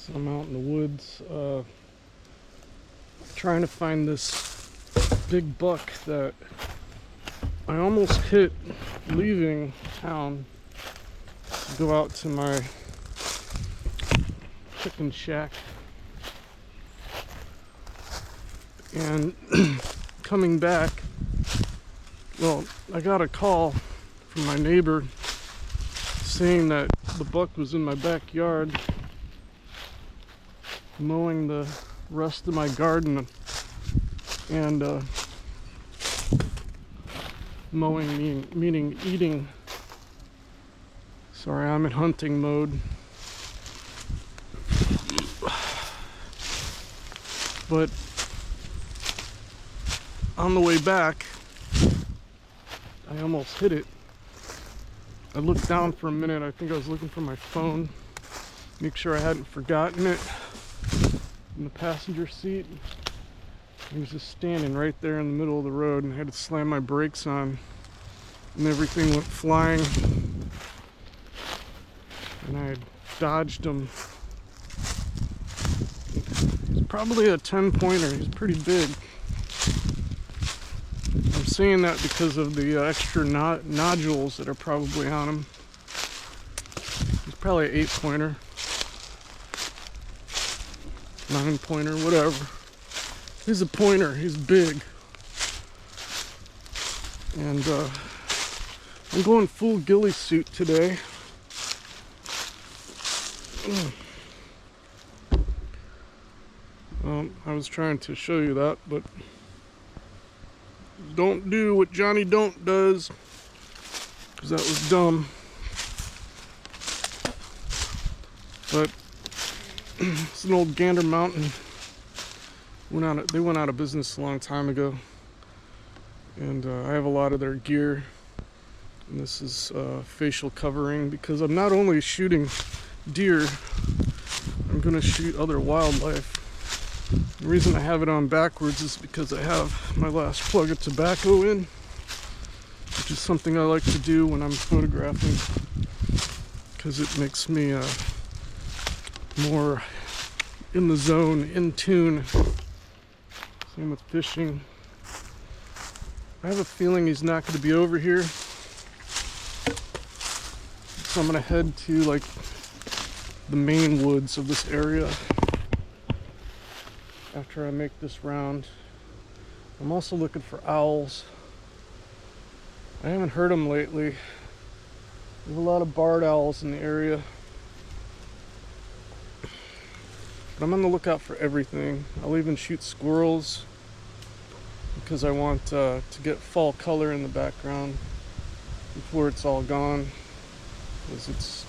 So I'm out in the woods trying to find this big buck that I almost hit leaving town to go out to my chicken shack. And coming back, well, I got a call from my neighbor saying that the buck was in my backyard mowing the rest of my garden. And mowing meaning eating. Sorry, I'm in hunting mode. But on the way back, I almost hit it. I looked down for a minute. I think I was looking for my phone, make sure I hadn't forgotten it in the passenger seat. He was just standing right there in the middle of the road, and I had to slam my brakes on, and everything went flying. And I dodged him. He's probably a 10-pointer. He's pretty big. I'm saying that because of the extra nodules that are probably on him. He's probably an 8-pointer, 9-pointer, whatever. He's a pointer. He's big. And I'm going full ghillie suit today. I was trying to show you that, but don't do what Johnny Don't does, because that was dumb. But it's an old Gander Mountain. They went out of business a long time ago, and I have a lot of their gear. And this is facial covering, because I'm not only shooting deer, I'm going to shoot other wildlife. The reason I have it on backwards is because I have my last plug of tobacco in, which is something I like to do when I'm photographing, because it makes me more in the zone, in tune. Same with fishing. I have a feeling he's not going to be over here, so I'm going to head to like the main woods of this area after I make this round. I'm also looking for owls. I haven't heard them lately. There's a lot of barred owls in the area, but I'm on the lookout for everything. I'll even shoot squirrels, because I want to get fall color in the background before it's all gone, because it's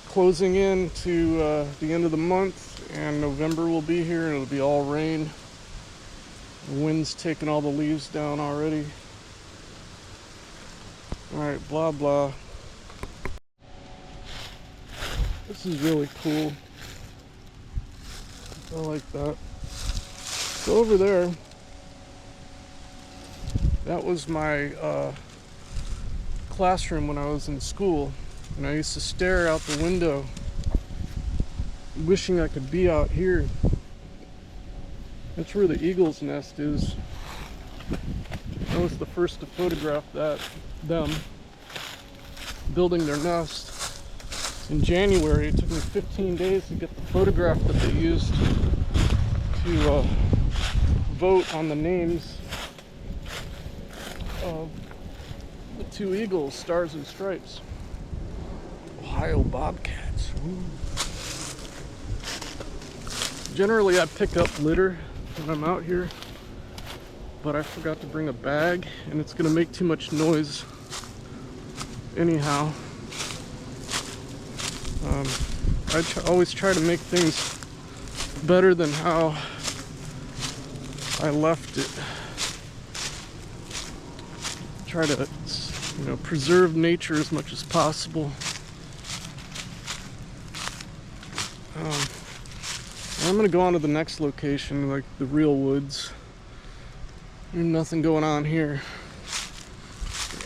closing in to the end of the month, and November will be here, and it'll be all rain. The wind's taking all the leaves down already. Alright, blah blah. This is really cool. I like that. So over there, that was my classroom when I was in school, and I used to stare out the window wishing I could be out here. That's where the eagle's nest is. I was the first to photograph them building their nest in January. It took me 15 days to get the photograph that they used to vote on the names of the two eagles, Stars and Stripes. Ohio Bobcats. Ooh. Generally I pick up litter when I'm out here, but I forgot to bring a bag, and it's gonna make too much noise anyhow. I always try to make things better than how I left it. Try to, preserve nature as much as possible. I'm gonna go on to the next location, like the real woods. There's nothing going on here,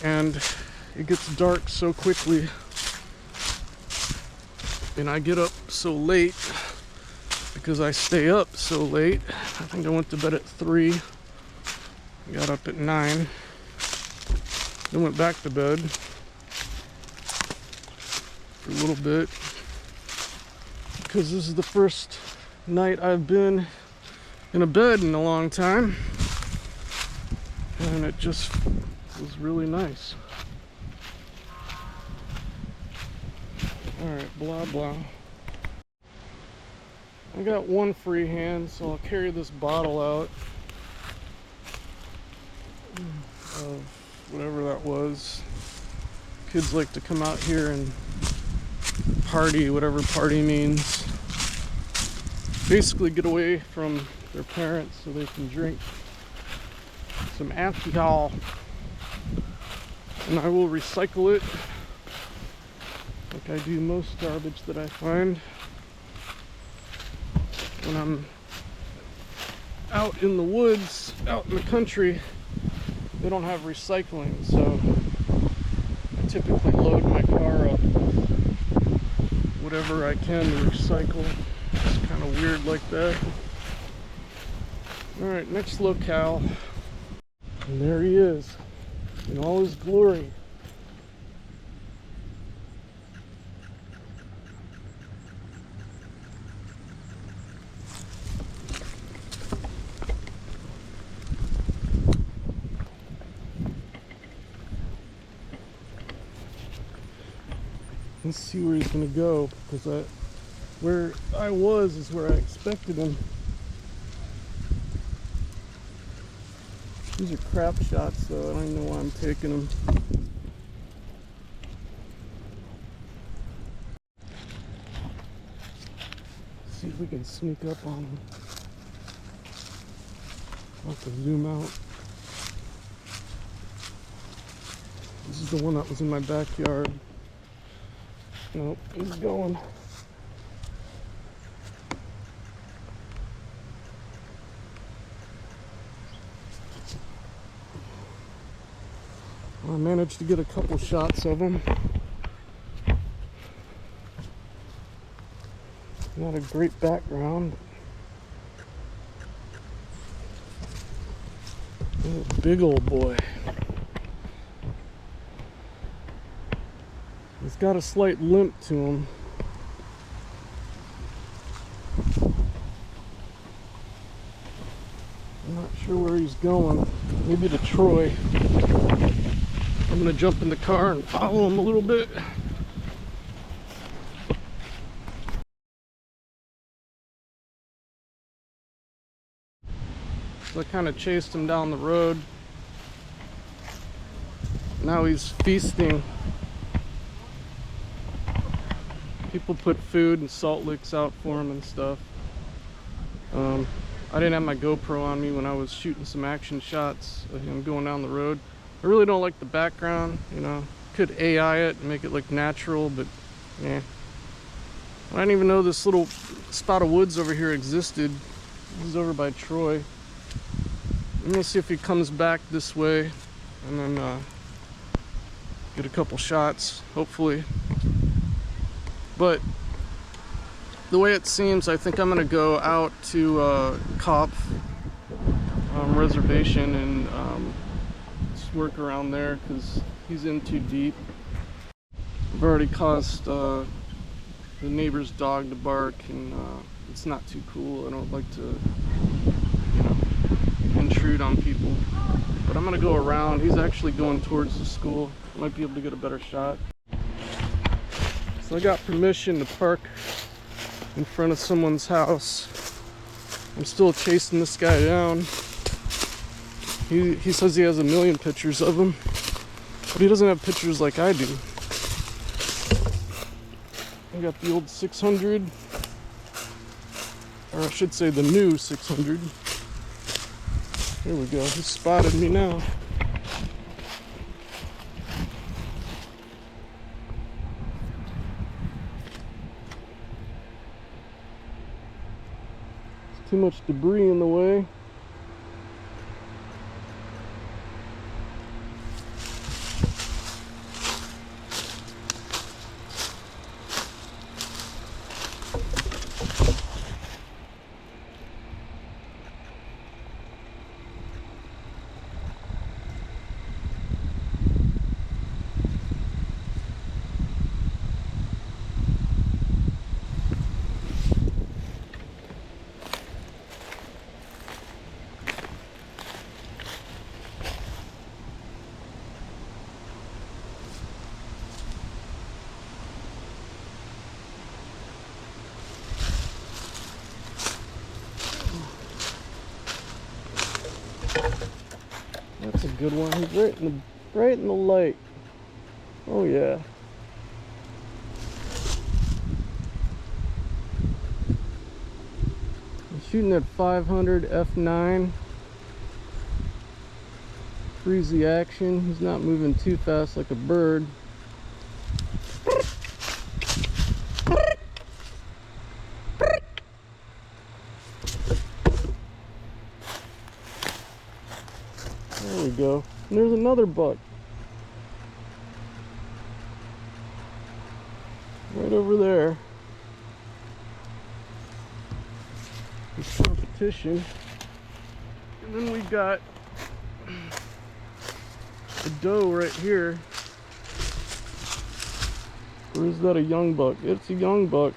and it gets dark so quickly. and I get up so late because I stay up so late. I think I went to bed at 3, got up at 9, then went back to bed for a little bit because this is the first night I've been in a bed in a long time, and it just was really nice. Alright, blah blah. I got one free hand, so I'll carry this bottle out of whatever that was. Kids like to come out here and party, whatever party means. Basically get away from their parents so they can drink some alcohol. And I will recycle it like I do most garbage that I find. When I'm out in the woods, out in the country, they don't have recycling, so I typically load my car up whatever I can to recycle. It's kind of weird like that. Alright, next locale. And there he is, in all his glory. Let's see where he's gonna go, because where I was is where I expected him. These are crap shots, though. I don't even know why I'm taking them. Let's see if we can sneak up on him. I'll have to zoom out. This is the one that was in my backyard. Nope, he's going. I managed to get a couple shots of him. Not a great background. Oh, big old boy. He's got a slight limp to him. I'm not sure where he's going. Maybe to Troy. I'm gonna jump in the car and follow him a little bit. So I kind of chased him down the road. Now he's feasting. People put food and salt licks out for him and stuff. I didn't have my GoPro on me when I was shooting some action shots of him going down the road. I really don't like the background, you know. Could AI it and make it look natural, but yeah. I didn't even know this little spot of woods over here existed. This is over by Troy. I'm gonna see if he comes back this way and then get a couple shots, hopefully. But the way it seems, I think I'm gonna go out to Kopf reservation and just work around there because he's in too deep. I've already caused the neighbor's dog to bark, and it's not too cool. I don't like to, you know, intrude on people. But I'm gonna go around. He's actually going towards the school. I might be able to get a better shot. So I got permission to park in front of someone's house. I'm still chasing this guy down. He says he has 1 million pictures of him, but he doesn't have pictures like I do. I got the old 600, or I should say the new 600. Here we go, he spotted me now. Too much debris in the way. good one. He's right in the light. Oh yeah. I'm shooting at 500 f9. Freezy action. He's not moving too fast like a bird. There we go. And there's another buck. Right over there. There's competition. And then we got a doe right here. Or is that a young buck? It's a young buck.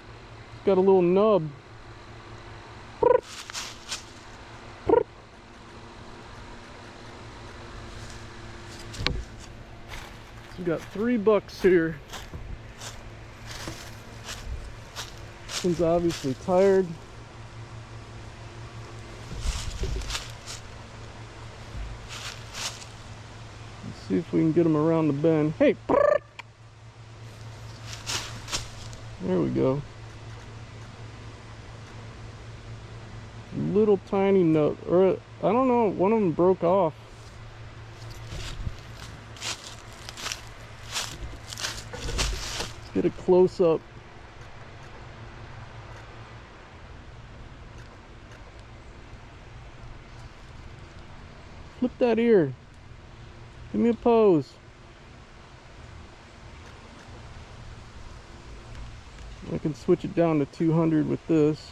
It's got a little nub. We got 3 bucks here. This one's obviously tired. Let's see if we can get him around the bend. Hey! There we go. Little tiny nut. Or, I don't know, one of them broke off. Get a close up. Flip that ear. Give me a pose. I can switch it down to 200 with this.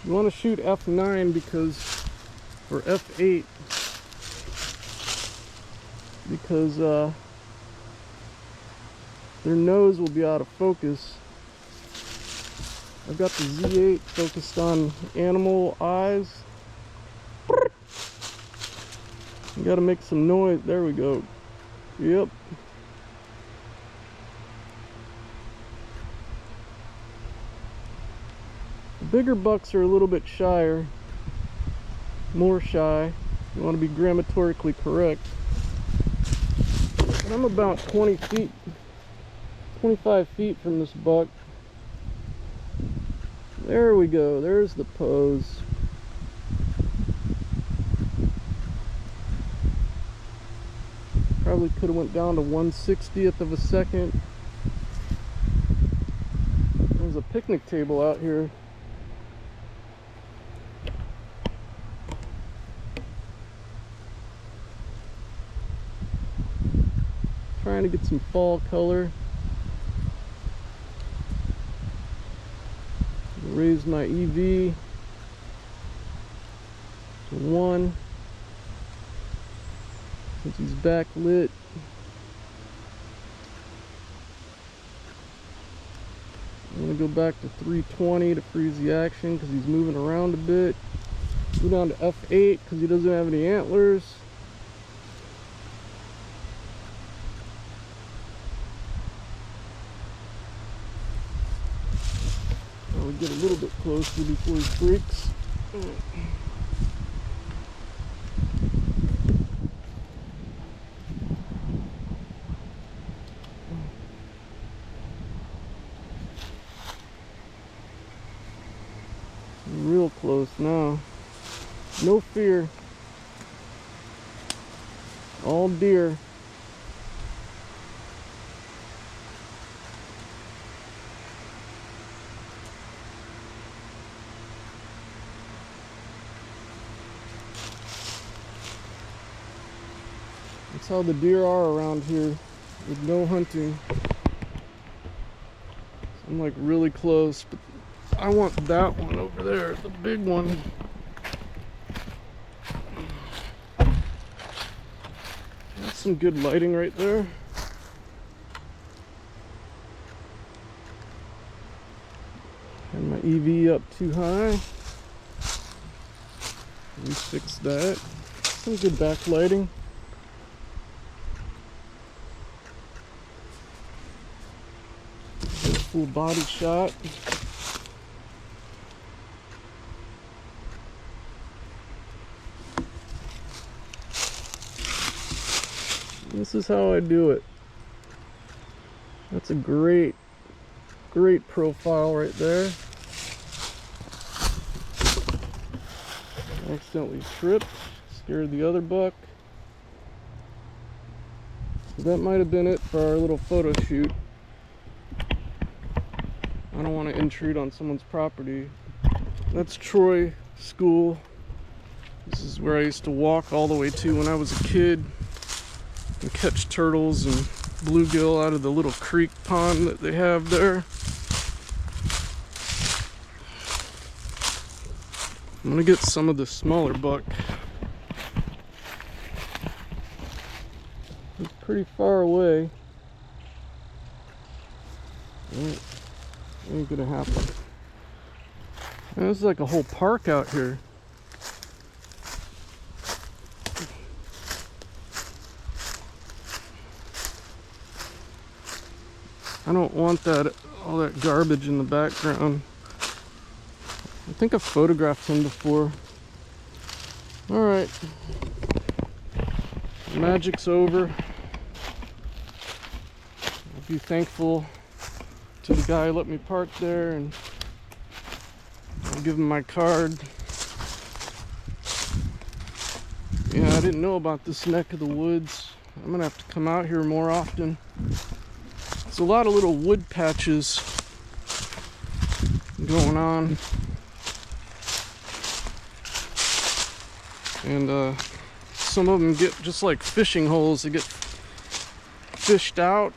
You want to shoot f9 because, or f8, because their nose will be out of focus. I've got the Z8 focused on animal eyes. You gotta make some noise. There we go. Yep. The bigger bucks are a little bit shyer. More shy. You want to be grammatically correct. And I'm about 20 feet. 25 feet from this buck. There we go. There's the pose. Probably could have went down to 1/60th of a second. There's a picnic table out here. Trying to get some fall color. Raise my EV to 1 since he's backlit. I'm going to go back to 320 to freeze the action because he's moving around a bit. Go down to F8 because he doesn't have any antlers. I'll get a little bit closer before he freaks. Real close now. No fear. All deer. That's how the deer are around here with no hunting. So I'm like really close, but I want that one over there, the big one. That's some good lighting right there. And my EV up too high. We fixed that. Some good backlighting. Full body shot. This is how I do it. That's a great profile right there. I accidentally tripped, scared the other buck. So that might have been it for our little photo shoot. I don't want to intrude on someone's property. That's Troy School. This is where I used to walk all the way to when I was a kid and catch turtles and bluegill out of the little creek pond that they have there. I'm gonna get some of the smaller buck. He's pretty far away. Ain't gonna happen. Man, this is like a whole park out here. I don't want all that garbage in the background. I think I've photographed him before. Alright. Magic's over. I'll be thankful to the guy who let me park there, and I'll give him my card. Yeah, I didn't know about this neck of the woods. I'm gonna have to come out here more often. There's a lot of little wood patches going on. And some of them get just like fishing holes. They get fished out.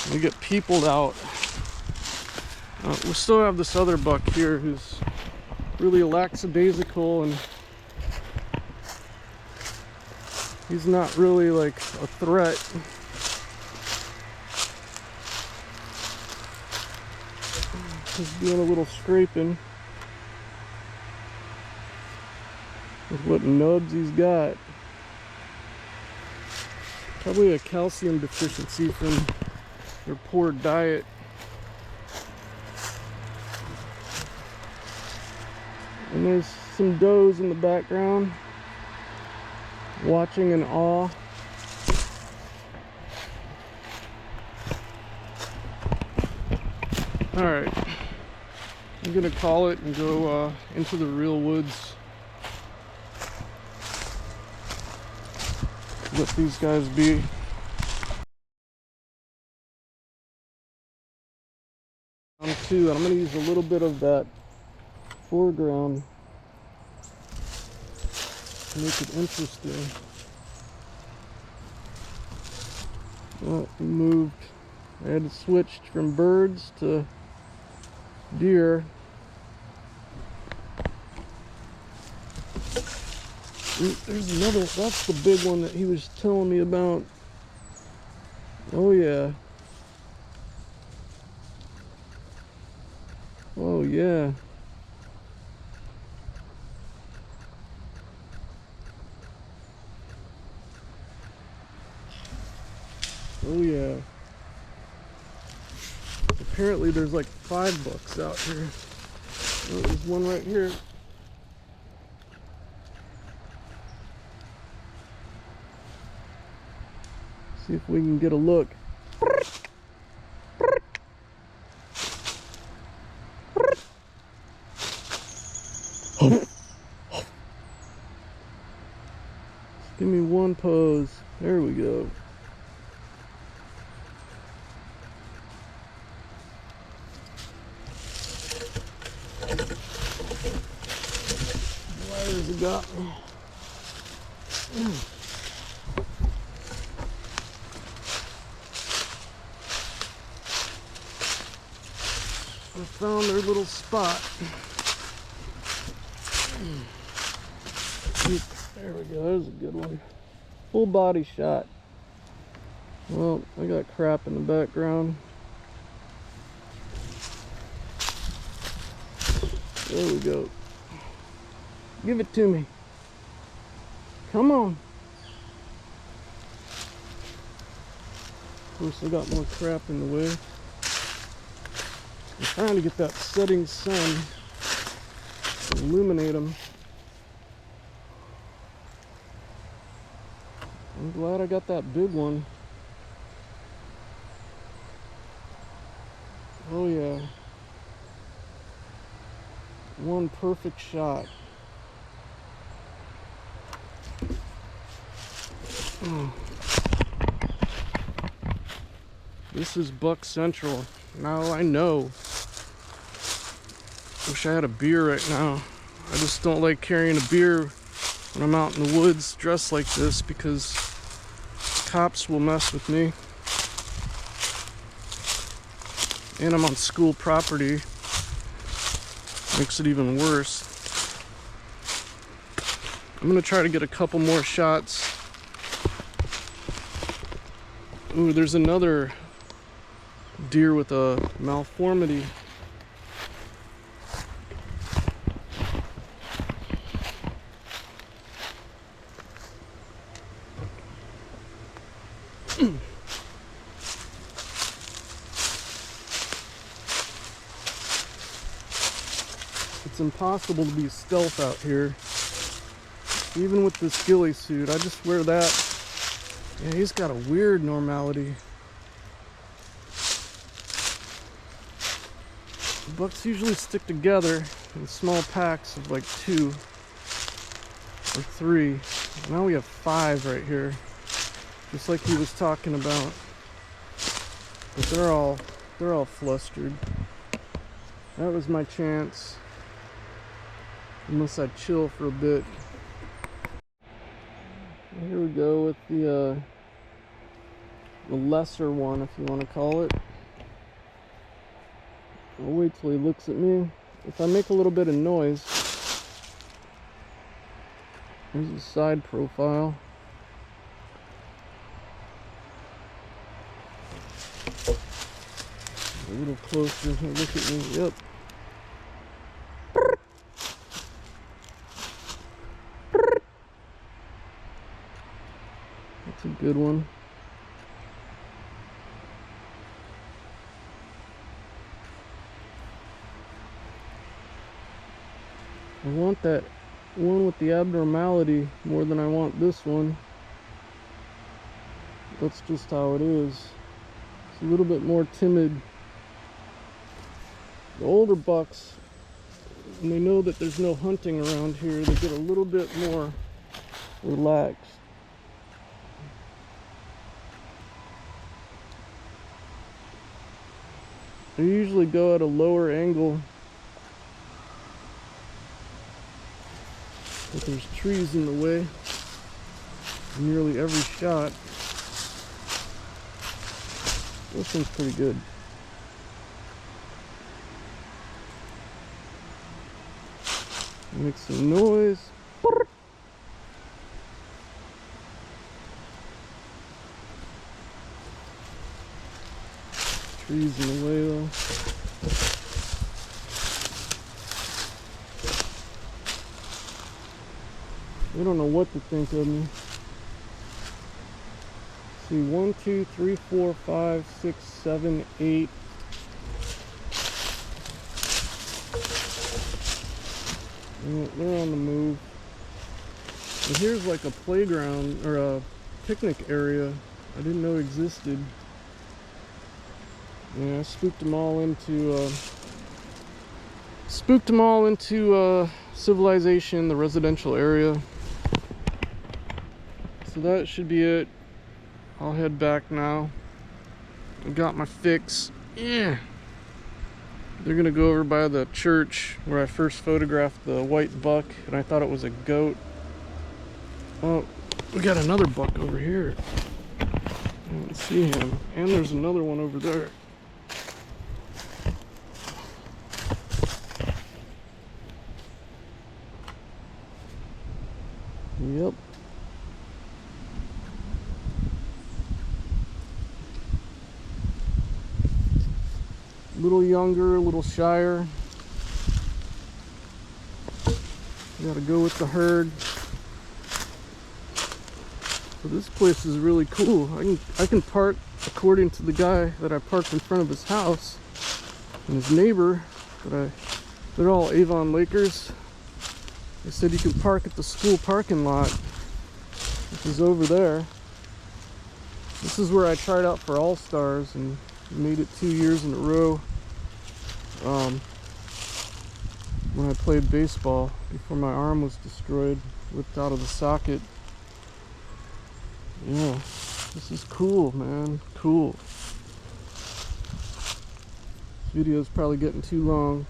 They get peopled out. We still have this other buck here who's really lackadaisical, and he's not really like a threat. He's doing a little scraping with what nubs he's got. Probably a calcium deficiency from their poor diet. And there's some does in the background watching in awe. Alright, I'm gonna call it and go into the real woods. Let these guys be. Too, I'm going to use a little bit of that foreground to make it interesting. Well, we moved. I had to switch from birds to deer. There's another, that's the big one that he was telling me about. Oh yeah. Oh yeah. Oh yeah. Apparently there's like 5 bucks out here. Oh, there's one right here. See if we can get a look. Give me one pose. There we go. Wires have got me. I found their little spot. There we go, there's a good one. Full body shot. Well, I got crap in the background. There we go. Give it to me. Come on. Of course, I got more crap in the way. I'm trying to get that setting sun to illuminate them. I'm glad I got that big one. Oh yeah. One perfect shot. Oh. This is Buck Central. Now I know. Wish I had a beer right now. I just don't like carrying a beer when I'm out in the woods dressed like this because cops will mess with me. And I'm on school property. Makes it even worse. I'm gonna try to get a couple more shots. Ooh, there's another deer with a malformity. It's impossible to be stealth out here. Even with this ghillie suit, I just wear that. Yeah, he's got a weird normality. Bucks usually stick together in small packs of like 2 or 3. Now we have 5 right here, just like he was talking about. But they're all flustered. That was my chance. Unless I chill for a bit. Here we go with the lesser one, if you want to call it. I'll wait till he looks at me. If I make a little bit of noise, here's a side profile. A little closer. He'll look at me. Yep. That's a good one. I want that one with the abnormality more than I want this one. That's just how it is. It's a little bit more timid. The older bucks, when they know that there's no hunting around here, they get a little bit more relaxed. They usually go at a lower angle, but there's trees in the way nearly every shot. This one's pretty good. Make some noise. Trees in the way though. They don't know what to think of me. Let's see, 1, 2, 3, 4, 5, 6, 7, 8. They're on the move. And here's like a playground or a picnic area I didn't know existed. Yeah, I spooked them all into civilization, the residential area. So that should be it. I'll head back now. I got my fix. Yeah. They're gonna go over by the church where I first photographed the white buck and I thought it was a goat. Oh, we got another buck over here. I don't see him. And there's another one over there. Yep. A little younger, a little shyer. Gotta go with the herd. So this place is really cool. I can park according to the guy that I parked in front of his house and his neighbor. They're all Avon Lakers. They said you can park at the school parking lot, which is over there. This is where I tried out for All-Stars and made it 2 years in a row. When I played baseball before my arm was destroyed, ripped out of the socket. Yeah, this is cool, man. Cool. This video is probably getting too long.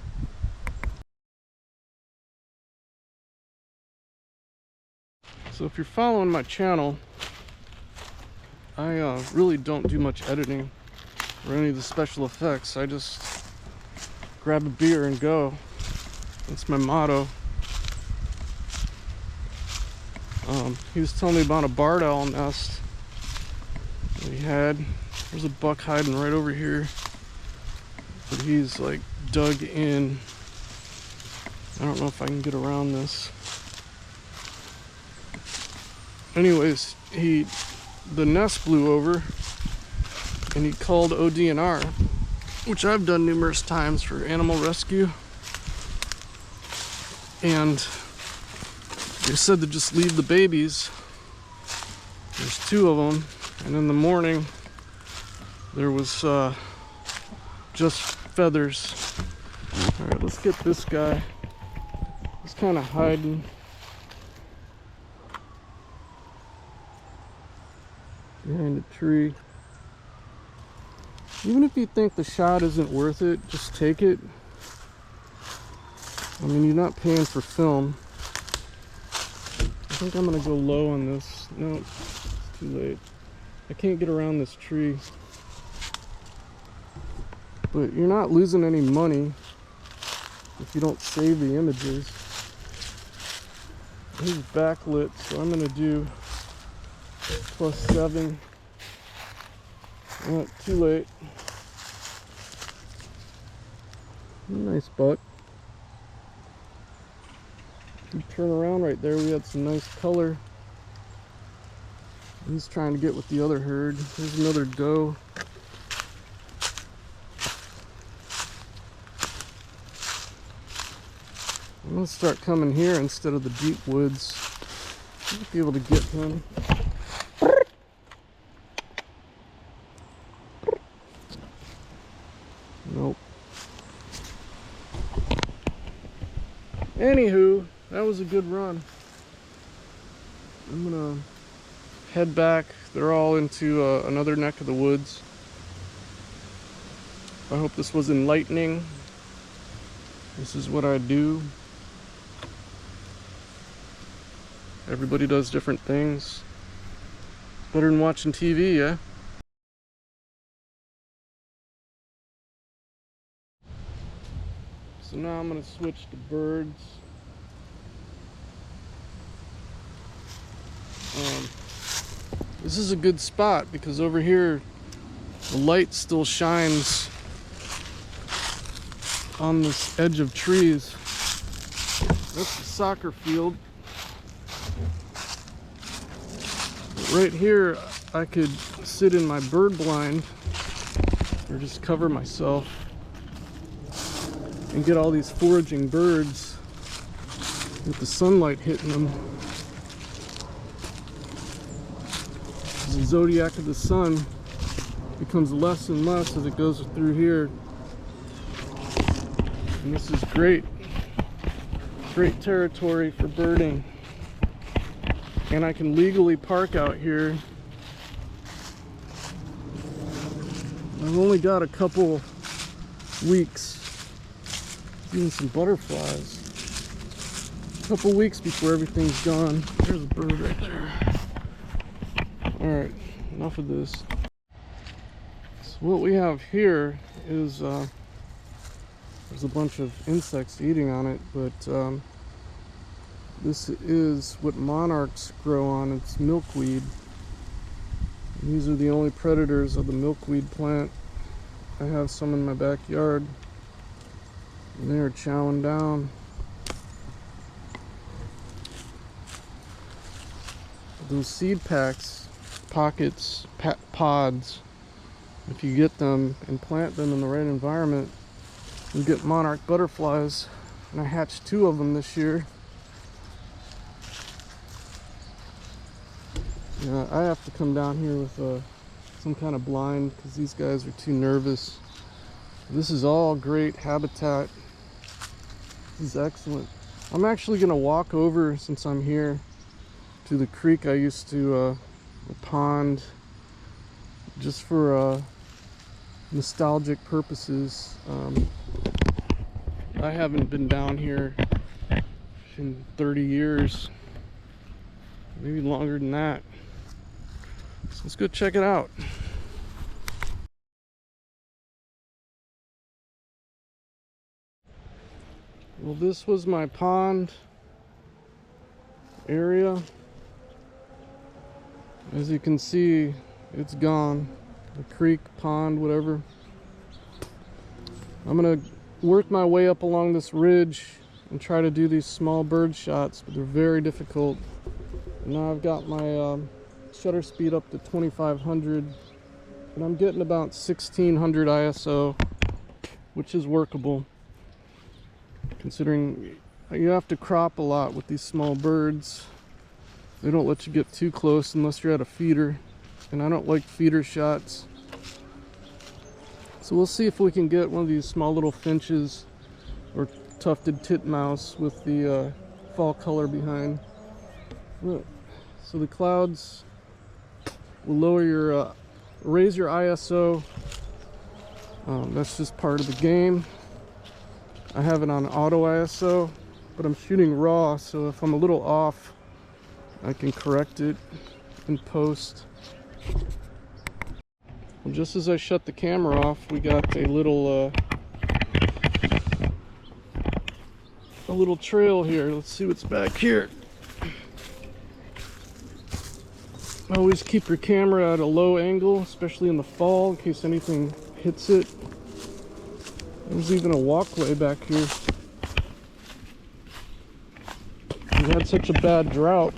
So if you're following my channel, I really don't do much editing or any of the special effects. I just grab a beer and go. That's my motto. He was telling me about a barred owl nest that he had. There's a buck hiding right over here, but he's like dug in. I don't know if I can get around this. Anyways, the nest blew over and he called ODNR, which I've done numerous times for animal rescue. And they said to just leave the babies. There's 2 of them, and in the morning there was just feathers. All right, let's get this guy. He's kind of hiding. Behind a tree. Even if you think the shot isn't worth it, just take it. I mean, you're not paying for film. I think I'm gonna go low on this. No, it's too late. I can't get around this tree. But you're not losing any money if you don't save the images. He's backlit, so I'm gonna do +7. Oh, too late. Nice buck. If you turn around right there, we had some nice color. He's trying to get with the other herd. There's another doe. I'm gonna start coming here instead of the deep woods. I'll be able to get him. Nope. Anywho, that was a good run. I'm gonna head back. They're all into another neck of the woods. I hope this was enlightening. This is what I do. Everybody does different things. Better than watching TV, yeah? So now I'm going to switch to birds. This is a good spot because over here the light still shines on this edge of trees. That's the soccer field. But right here I could sit in my bird blind or just cover myself and get all these foraging birds with the sunlight hitting them. The zodiac of the sun becomes less and less as it goes through here. And this is great territory for birding. And I can legally park out here. I've only got a couple weeks. Even some butterflies. A couple weeks before everything's gone. There's a bird right there. Alright, enough of this. So what we have here is there's a bunch of insects eating on it, but this is what monarchs grow on. It's milkweed. And these are the only predators of the milkweed plant. I have some in my backyard. And they're chowing down. Those seed pockets, pods, if you get them and plant them in the right environment, you get monarch butterflies. And I hatched 2 of them this year. Yeah, I have to come down here with some kind of blind because these guys are too nervous. This is all great habitat. This is excellent. I'm actually going to walk over, since I'm here, to the creek I used to, the pond, just for nostalgic purposes. I haven't been down here in 30 years, maybe longer than that. So let's go check it out. Well, this was my pond area. As you can see, it's gone. The creek, pond, whatever. I'm gonna work my way up along this ridge and try to do these small bird shots, but they're very difficult. And now I've got my shutter speed up to 2500, and I'm getting about 1600 ISO, which is workable, considering you have to crop a lot with these small birds. They don't let you get too close unless you're at a feeder, and I don't like feeder shots. So we'll see if we can get one of these small little finches or tufted titmouse with the fall color behind. Look, so the clouds will lower your, raise your ISO. That's just part of the game. I have it on auto ISO, but I'm shooting raw, so if I'm a little off, I can correct it in post. Well, just as I shut the camera off, we got a little trail here. Let's see what's back here. Always keep your camera at a low angle, especially in the fall, in case anything hits it. There's even a walkway back here. We had such a bad drought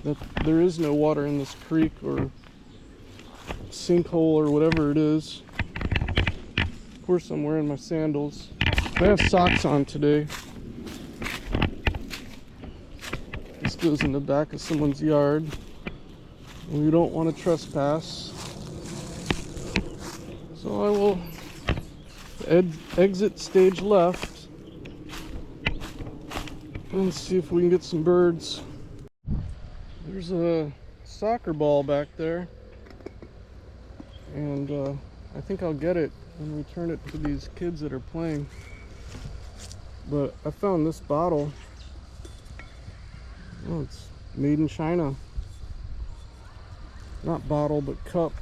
that there is no water in this creek or sinkhole or whatever it is. Of course, I'm wearing my sandals. I have socks on today. This goes in the back of someone's yard, and we don't want to trespass. So I will exit stage left and see if we can get some birds. There's a soccer ball back there, and I think I'll get it and return it to these kids that are playing. But I found this bottle. Oh, it's made in China. Not bottle, but cup.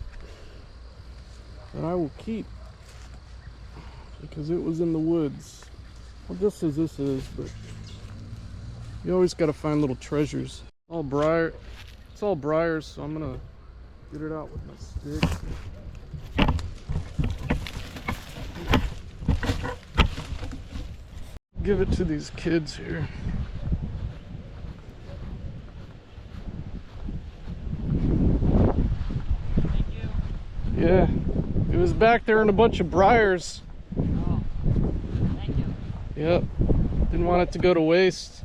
That I will keep because it was in the woods. Well, just as this is, but you always got to find little treasures. All briar. It's all briars, so I'm gonna get it out with my stick. Give it to these kids here. Thank you. Yeah, it was back there in a bunch of briars. Oh, thank you. Yep, didn't want it to go to waste.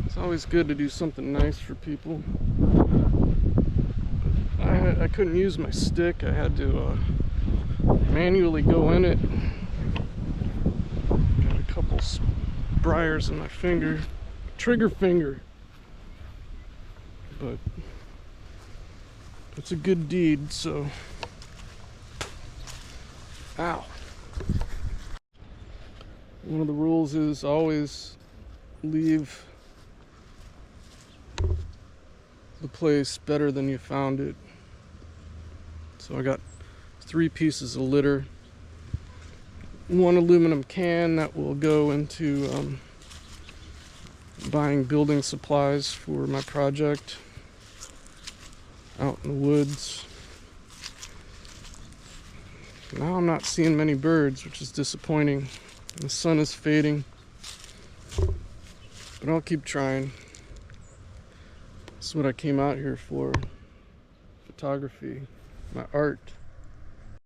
It's always good to do something nice for people. I couldn't use my stick. I had to manually go in it. Got a couple briars in my finger, trigger finger. But it's a good deed, so. Ow. One of the rules is always leave the place better than you found it. So I got 3 pieces of litter, 1 aluminum can that will go into buying building supplies for my project out in the woods. Now I'm not seeing many birds, which is disappointing. The sun is fading, but I'll keep trying. This is what I came out here for. Photography, my art.